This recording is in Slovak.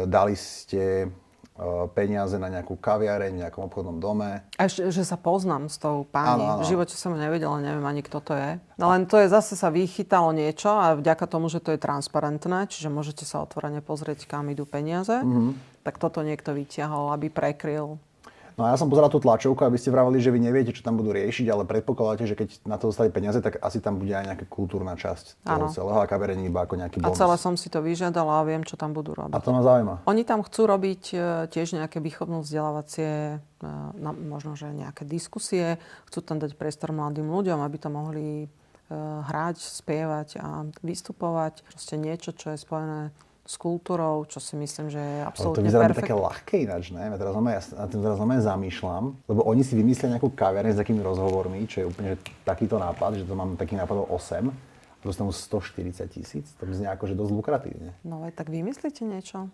dali ste peniaze na nejakú kaviareň v nejakom obchodnom dome. A že sa poznám s tou pani. Áno. V živote som ju nevedela, neviem ani kto to je. No len to je zase sa vychytalo niečo a vďaka tomu, že to je transparentné, čiže môžete sa otvorene pozrieť, kam idú peniaze, tak toto niekto vyťahol, aby prekryl. No a ja som pozeral tú tlačovku, aby ste vravali, že vy neviete, čo tam budú riešiť, ale predpokladáte, že keď na to dostali peniaze, tak asi tam bude aj nejaká kultúrna časť toho celého a kaviareň iba ako nejaký bonus. A celé som si to vyžiadala a viem, čo tam budú robiť. A to ma zaujíma. Oni tam chcú robiť tiež nejaké výchovno-vzdelávacie, možno, že nejaké diskusie. Chcú tam dať priestor mladým ľuďom, aby to mohli hrať, spievať a vystupovať. Proste niečo, čo je spojené s kultúrou, čo si myslím, že je absolútne perfektné. To vyzerá také ľahké ináč, ne? Ja teraz zamýšľam, lebo oni si vymyslia nejakú kaviareň s takými rozhovormi, čo je úplne že takýto nápad, že to mám taký nápadov 8 a dostanú 140 000. To mi znie ako, že dosť lukratívne. No veď tak vymyslíte niečo.